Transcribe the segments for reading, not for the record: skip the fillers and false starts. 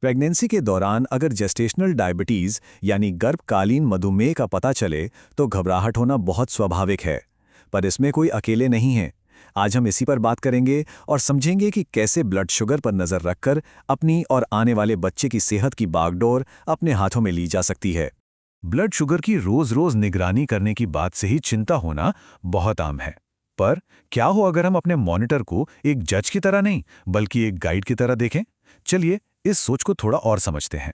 Pregnancy के दौरान अगर जेस्टेशनल डायबिटीज़ यानी गर्भकालीन मधुमेह का पता चले तो घबराहट होना बहुत स्वाभाविक है। पर इसमें कोई अकेले नहीं है। आज हम इसी पर बात करेंगे और समझेंगे कि कैसे ब्लड शुगर पर नज़र रखकर अपनी और आने वाले बच्चे की सेहत की बागडोर अपने हाथों में ली जा सकती है। ब्लड शुगर की रोज-रोज निगरानी करने की बात से ही चिंता होना बहुत आम है। पर क्या हो अगर हम अपने मॉनिटर को एक जज की तरह नहीं, बल्कि एक गाइड की तरह देखें? चलिए इस सोच को थोड़ा और समझते हैं।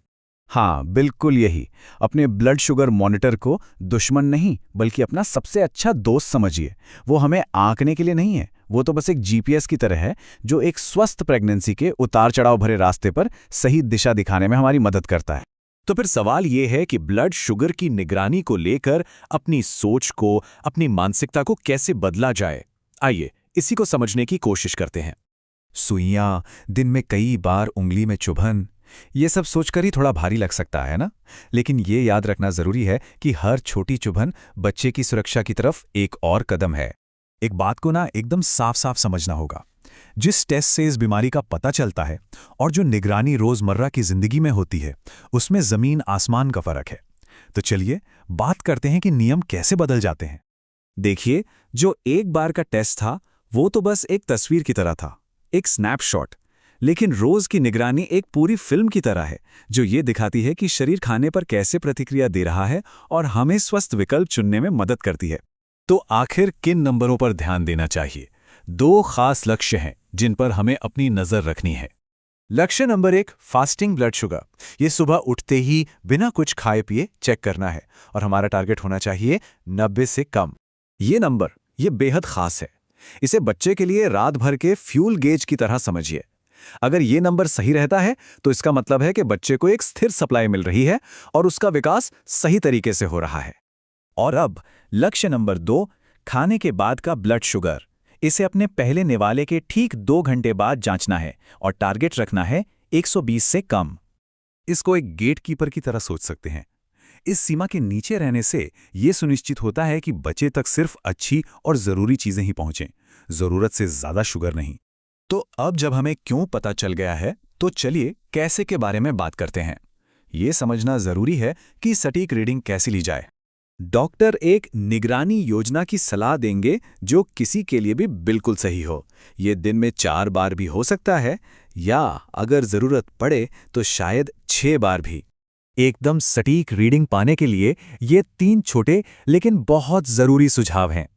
हाँ, बिल्कुल यही। अपने ब्लड शुगर मॉनिटर को दुश्मन नहीं, बल्कि अपना सबसे अच्छा दोस्त समझिए। वो हमें आंकने के लिए नहीं है, वो तो बस एक जीपीएस की तरह है, जो एक स्वस्थ प्रेगनेंसी के उतार-चढ़ाव भरे रास्ते पर सही दिशा दिखाने में हमारी मदद करता है। तो फिर सवाल ये है कि ब्लड शुगर की निगरानी को लेकर अपनी सोच को, अपनी मानसिकता को कैसे बदला जाए। आइए इसी को समझने की कोशिश करते हैं। सुइयां, दिन में कई बार उंगली में चुभन, ये सब सोचकर ही थोड़ा भारी लग सकता है ना? लेकिन ये याद रखना जरूरी है कि हर छोटी चुभन बच्चे की सुरक्षा की तरफ एक और कदम है। एक बात को ना एकदम साफ साफ समझना होगा। जिस टेस्ट से इस बीमारी का पता चलता है और जो निगरानी रोजमर्रा की जिंदगी में होती है, उसमें जमीन आसमान का फर्क है। तो चलिए बात करते हैं कि नियम कैसे बदल जाते हैं। देखिए, जो एक बार का टेस्ट था वो तो बस एक तस्वीर की तरह था, एक स्नैपशॉट। लेकिन रोज की निगरानी एक पूरी फिल्म की तरह है, जो ये दिखाती है कि शरीर खाने पर कैसे प्रतिक्रिया दे रहा है और हमें स्वस्थ विकल्प चुनने में मदद करती है। तो आखिर किन नंबरों पर ध्यान देना चाहिए? दो खास लक्ष्य हैं जिन पर हमें अपनी नजर रखनी है। लक्ष्य नंबर 1, फास्टिंग ब्लड शुगर। ये सुबह उठते ही बिना कुछ खाए पिए चेक करना है और हमारा टारगेट होना चाहिए 90 से कम। ये बेहद खास है। इसे बच्चे के लिए रात भर के फ्यूल गेज की तरह समझिए। अगर ये नंबर सही रहता है तो इसका मतलब है कि बच्चे को एक स्थिर सप्लाई मिल रही है और उसका विकास सही तरीके से हो रहा है। और अब लक्ष्य नंबर 2, खाने के बाद का ब्लड शुगर। इसे अपने पहले निवाले के ठीक 2 घंटे बाद जांचना है और टारगेट रखना है 120 से कम। इसको एक गेट कीपर की तरह सोच सकते हैं। इस सीमा के नीचे रहने से यह सुनिश्चित होता है कि बच्चे तक सिर्फ अच्छी और जरूरी चीजें ही पहुंचें, जरूरत से ज्यादा शुगर नहीं। तो अब जब हमें क्यों पता चल गया है, तो चलिए कैसे के बारे में बात करते हैं। यह समझना जरूरी है कि सटीक रीडिंग कैसे ली जाए। डॉक्टर एक निगरानी योजना की सलाह देंगे जो किसी के लिए भी बिल्कुल सही हो। ये दिन में 4 बार भी हो सकता है, या अगर जरूरत पड़े तो शायद 6 बार भी। एकदम सटीक रीडिंग पाने के लिए ये 3 छोटे लेकिन बहुत जरूरी सुझाव हैं।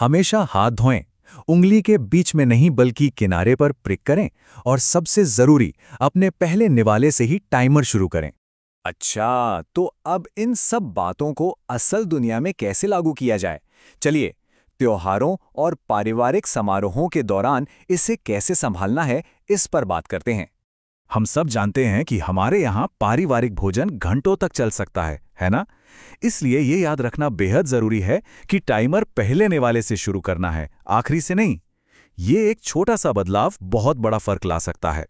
हमेशा हाथ धोएं, उंगली के बीच में नहीं बल्कि किनारे पर प्रिक करें, और सबसे जरूरी, अपने पहले निवाले से ही टाइमर शुरू करें। अच्छा, तो अब इन सब बातों को असल दुनिया में कैसे लागू किया जाए? चलिए, त्योहारों और पारिवारिक समारोहों के दौरान इसे कैसे संभालना है, इस पर बात करते हैं। हम सब जानते हैं कि हमारे यहाँ पारिवारिक भोजन घंटों तक चल सकता है ना? इसलिए ये याद रखना बेहद जरूरी है कि टाइमर पहले निवाले से शुरू करना है, आखिरी से नहीं। ये एक छोटा सा बदलाव बहुत बड़ा फर्क ला सकता है।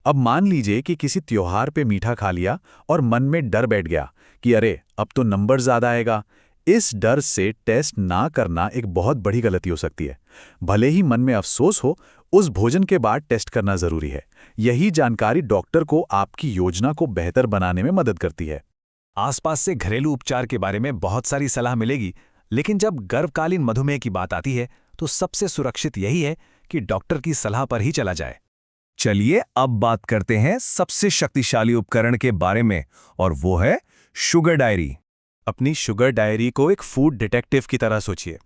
अब मान लीजिए कि किसी त्योहार पे मीठा खा लिया और मन में डर बैठ गया कि अरे अब तो नंबर ज्यादा आएगा। इस डर से टेस्ट ना करना एक बहुत बड़ी गलती हो सकती है। भले ही मन में अफसोस हो, उस भोजन के बाद टेस्ट करना जरूरी है। यही जानकारी डॉक्टर को आपकी योजना को बेहतर बनाने में मदद करती है। आसपास से घरेलू उपचार के बारे में बहुत सारी सलाह मिलेगी, लेकिन जब गर्भकालीन मधुमेह की बात आती है तो सबसे सुरक्षित यही है कि डॉक्टर की सलाह पर ही चला जाए। चलिए अब बात करते हैं सबसे शक्तिशाली उपकरण के बारे में, और वो है शुगर डायरी। अपनी शुगर डायरी को एक फूड डिटेक्टिव की तरह सोचिए।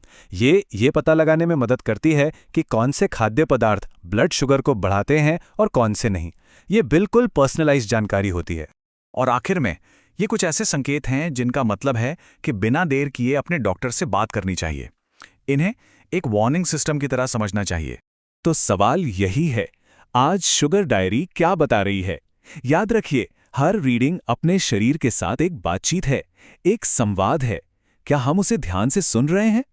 ये पता लगाने में मदद करती है कि कौन से खाद्य पदार्थ ब्लड शुगर को बढ़ाते हैं और कौन से नहीं। ये बिल्कुल पर्सनलाइज्ड जानकारी होती है। और आखिर में ये कुछ ऐसे संकेत हैं जिनका मतलब है कि बिना देर किए अपने डॉक्टर से बात करनी चाहिए। इन्हें एक वार्निंग सिस्टम की तरह समझना चाहिए। तो सवाल यही है, आज शुगर डायरी क्या बता रही है? याद रखिए, हर रीडिंग अपने शरीर के साथ एक बातचीत है, एक संवाद है। क्या हम उसे ध्यान से सुन रहे हैं?